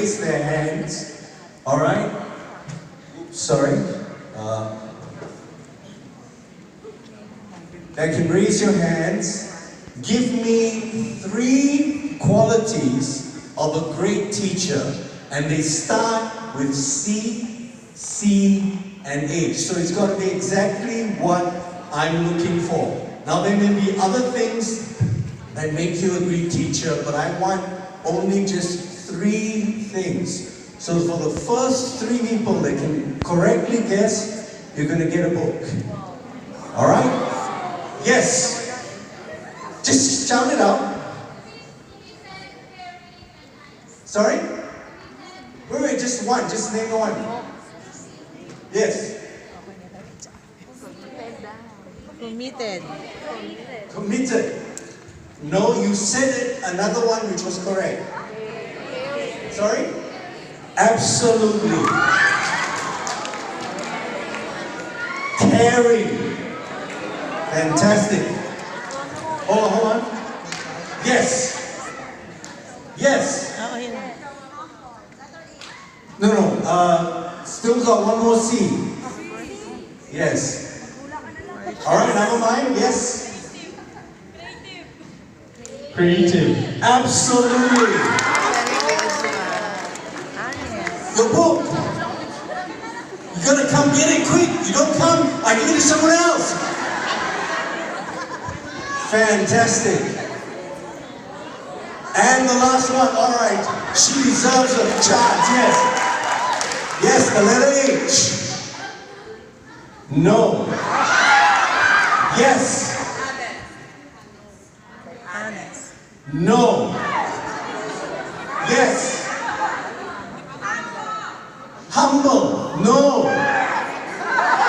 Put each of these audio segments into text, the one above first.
raise their hands. All right? Sorry. That can raise your hands. Give me 3 qualities of a great teacher. And they start with C, C, and H. So it's got to be exactly what I'm looking for. Now there may be other things that make you a great teacher, but I want only just 3 things. So for the first 3 people that can correctly guess, you're going to get a book. All right? Yes. Just shout it out. Sorry? Wait, just one. Just name one. Yes. Committed. Committed. No, you said it, another one which was correct. Sorry? Absolutely. Caring. Fantastic. Hold on. Yes. Yes. No. Still got one more C. Yes. Alright, never mind. Yes. Creative. Absolutely. Your book. You gotta come get it quick. You don't come, I give it to someone else. Fantastic. And the last one, alright. She deserves a charge, yes. Yes, the letter H. No. Yes. No. Yes. Humble. No.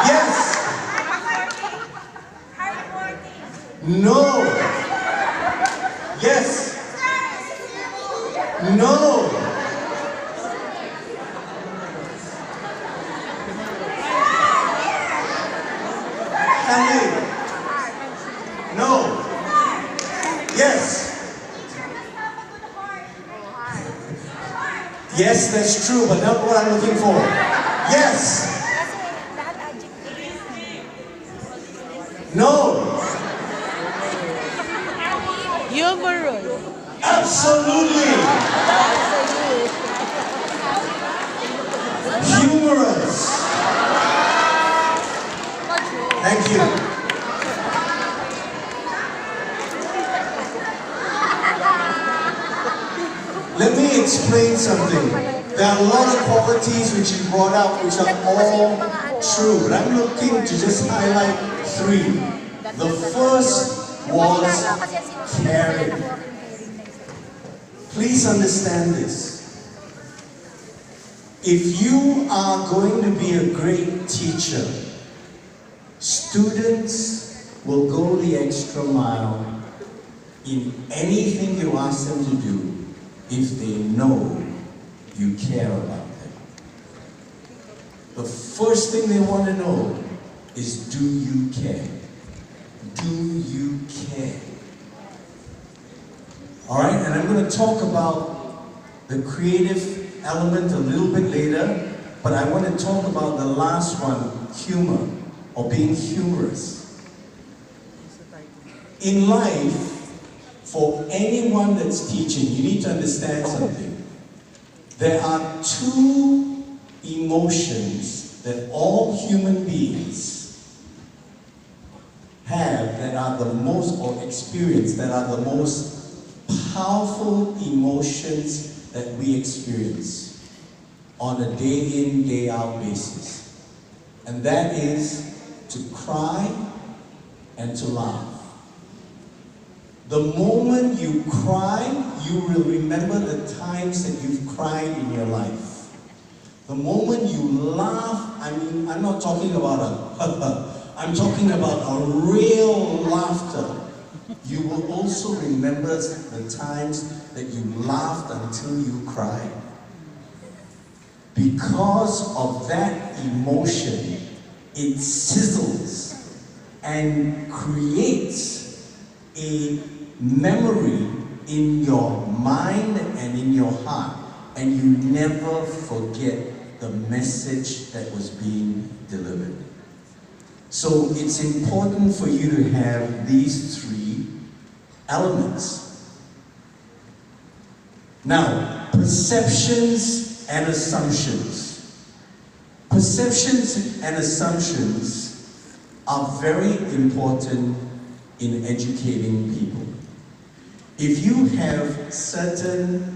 Yes. No. Yes. No. No. Yes. Yes, that's true, but not what I'm looking for. Yes. No. Humorous. Absolutely. Humorous. Thank you. Let me explain something. There are a lot of qualities which you brought out which are all true, but I'm looking to just highlight 3. The first was caring. Please understand this. If you are going to be a great teacher, students will go the extra mile in anything you ask them to do if they know you care about them. The first thing they want to know is, do you care? Do you care? Alright, and I'm going to talk about the creative element a little bit later, but I want to talk about the last one, humor, or being humorous. In life, for anyone that's teaching, you need to understand something. There are 2 emotions that all human beings have that are the most, or experience, that are the most powerful emotions that we experience on a day in, day out basis. And that is to cry and to laugh. The moment you cry, you will remember the times that you've cried in your life. The moment you laugh, I mean, I'm not talking about I'm talking about a real laughter. You will also remember the times that you laughed until you cried. Because of that emotion, it sizzles and creates a memory in your mind and in your heart. and you never forget the message that was being delivered. So it's important for you to have these three elements. Now, perceptions and assumptions. Perceptions and assumptions are very important in educating people. If you have certain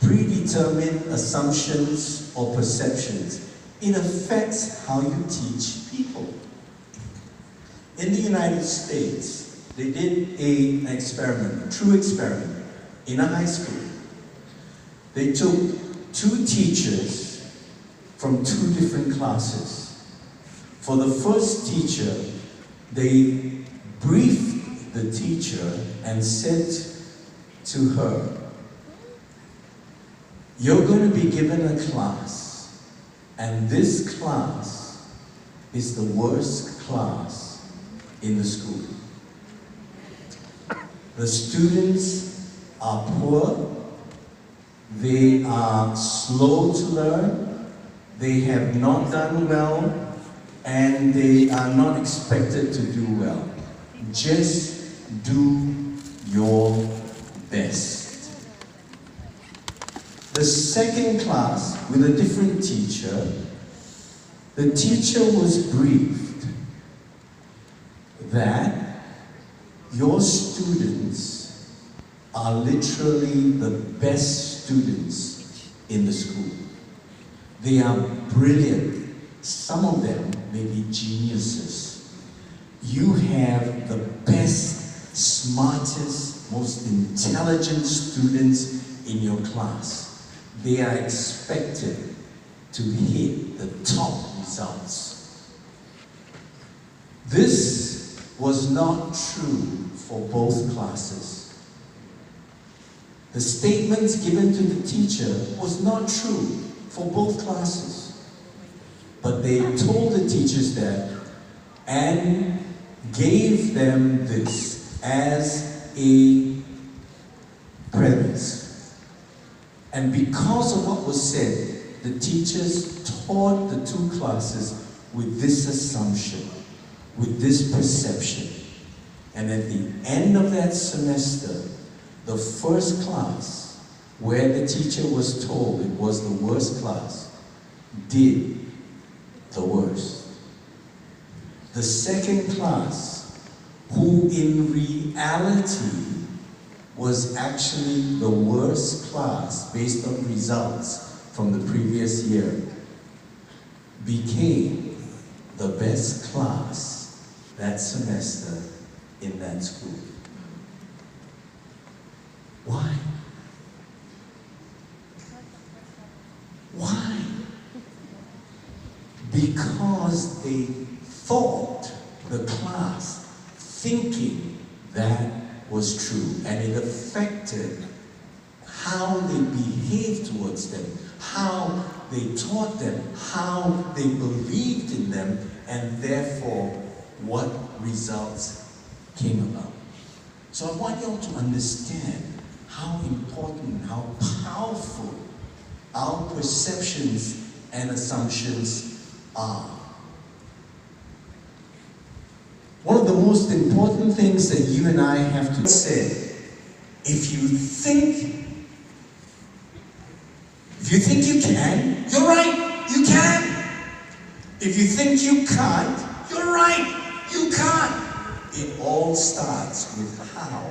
predetermined assumptions or perceptions, it affects how you teach people. In the United States, they did an experiment, a true experiment, in a high school. They took two teachers from two different classes. For the first teacher, they briefed the teacher and said to her, "You're going to be given a class, and this class is the worst class in the school. The students are poor, they are slow to learn, they have not done well, and they are not expected to do well. Just do your best." The second class, with a different teacher, the teacher was briefed that your students are literally the best students in the school. They are brilliant. Some of them may be geniuses. You have the best, smartest, most intelligent students in your class. They are expected to hit the top results. This was not true for both classes. The statements given to the teacher was not true for both classes. But they told the teachers that and gave them this as a premise. And because of what was said, the teachers taught the two classes with this assumption, with this perception. And at the end of that semester, the first class, where the teacher was told it was the worst class, did the worst. The second class, who in reality was actually the worst class based on results from the previous year, became the best class that semester in that school. Why? Why? Because they thought the class thinking that was true, and it affected how they behaved towards them, how they taught them, how they believed in them, and therefore what results came about. So I want you all to understand how important, how powerful our perceptions and assumptions are. One of the most important things that you and I have to say, if you think you can, you're right, you can. If you think you can't, you're right, you can't. It all starts with how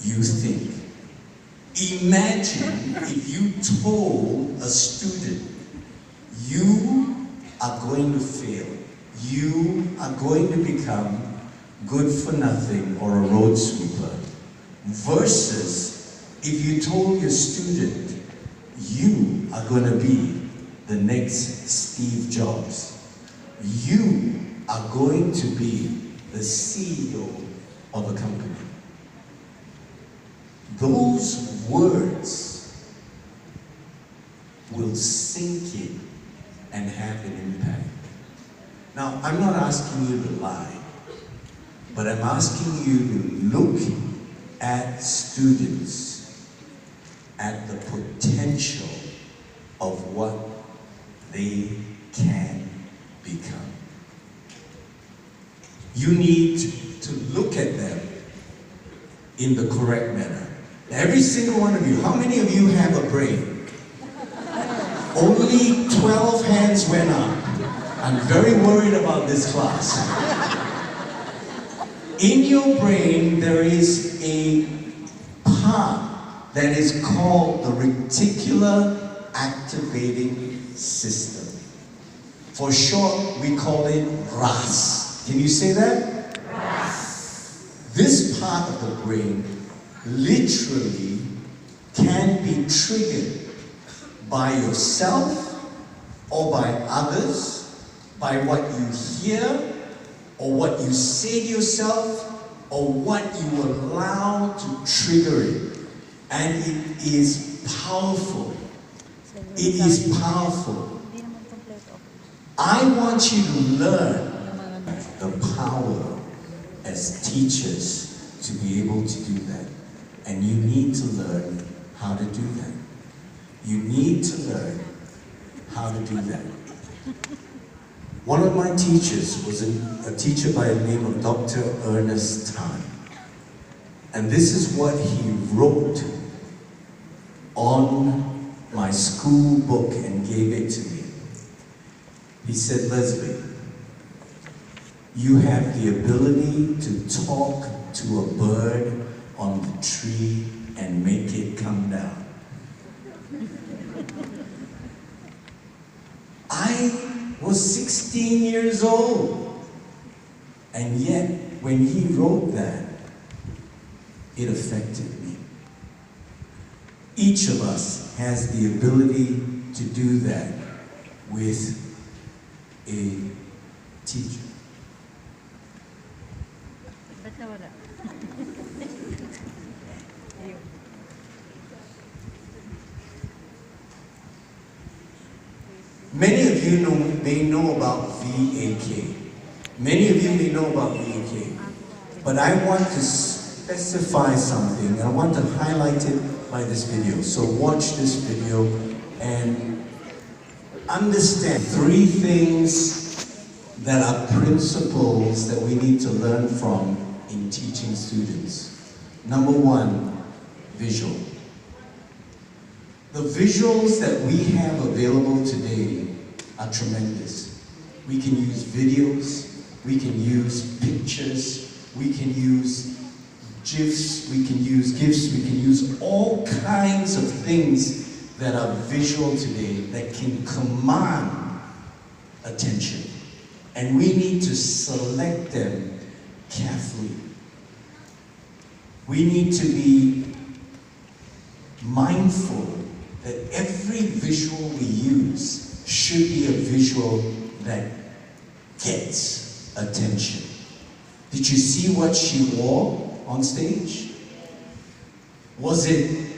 you think. Imagine if you told a student, you are going to fail, you are going to become good for nothing or a road sweeper, versus if you told your student, you are going to be the next Steve Jobs. You are going to be the CEO of a company. Those words will sink in and have an impact. Now, I'm not asking you to lie, but I'm asking you to look at students, at the potential potential of what they can become. You need to look at them in the correct manner. Every single one of you, how many of you have a brain? Only 12 hands went up. I'm very worried about this class. In your brain, there is a part that is called the reticular activating system. For short, we call it RAS. Can you say that? RAS. This part of the brain literally can be triggered by yourself or by others, by what you hear or what you say to yourself or what you allow to trigger it. And it is powerful. It is powerful. I want you to learn the power as teachers to be able to do that. And you need to learn how to do that. You need to learn how to do that. One of my teachers was a teacher by the name of Dr. Ernest Tan. And this is what he wrote on my school book and gave it to me. He said, Leslie, you have the ability to talk to a bird on the tree and make it come down. I was 16 years old, and yet when he wrote that, it affected me. Each of us has the ability to do that with a teacher. Many of you may know about VAK. Many of you may know about VAK. But I want to specify something, and I want to highlight it by this video. So watch this video and understand 3 things that are principles that we need to learn from in teaching students. Number 1, visual. The visuals that we have available today are tremendous. We can use videos, we can use pictures, we can use GIFs, we can use all kinds of things that are visual today that can command attention. And we need to select them carefully. We need to be mindful that every visual we use should be a visual that gets attention. Did you see what she wore on stage? Was it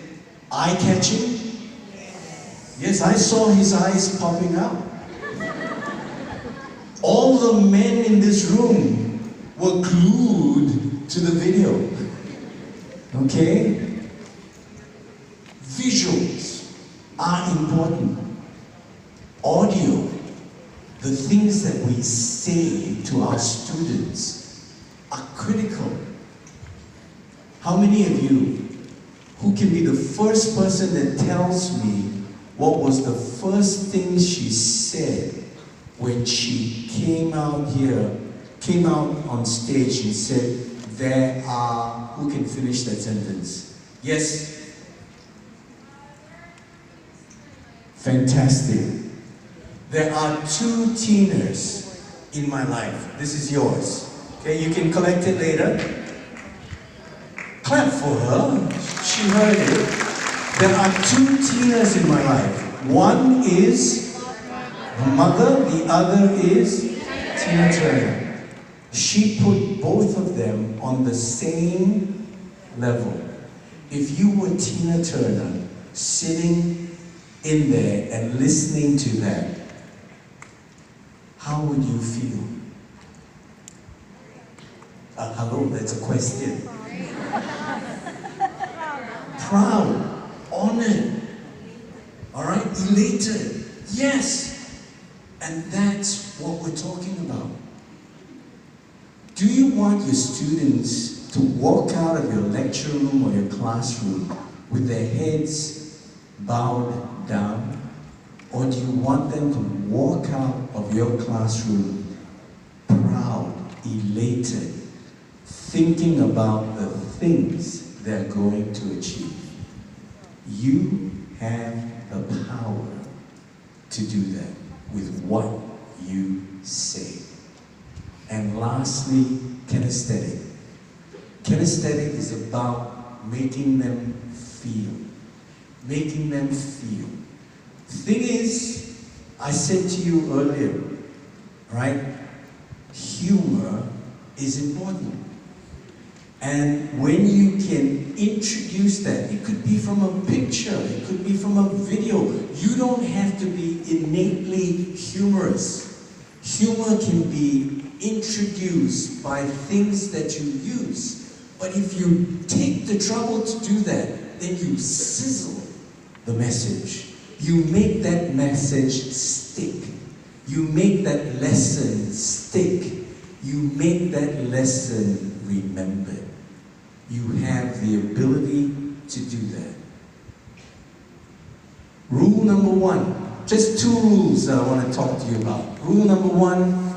eye-catching? Yes, I saw his eyes popping out. All the men in this room were glued to the video. Okay? Visuals are important. Audio, the things that we say to our students are critical. How many of you who can be the first person that tells me what was the first thing she said when she came out on stage and said, there are, who can finish that sentence? Yes? Fantastic. There are 2 teeners in my life. This is yours. Okay, you can collect it later. Clap for her. She heard it. There are 2 teeners in my life. One is her mother, the other is Tina Turner. She put both of them on the same level. If you were Tina Turner sitting in there and listening to that, how would you feel? Hello, that's a question. Proud, honored. elated. Yes. And that's what we're talking about. Do you want your students to walk out of your lecture room or your classroom with their heads bowed down? Or do you want them to walk out of your classroom proud, elated, thinking about the things they're going to achieve? You have the power to do that with what you say. And lastly, kinesthetic. Kinesthetic is about making them feel. Making them feel. The thing is, I said to you earlier, right? Humor is important. And when you can introduce that, it could be from a picture, it could be from a video. You don't have to be innately humorous. Humor can be introduced by things that you use. But if you take the trouble to do that, then you sizzle the message. You make that message stick. You make that lesson stick. You make that lesson remembered. You have the ability to do that. Rule number one, just 2 rules that I want to talk to you about. Rule number one,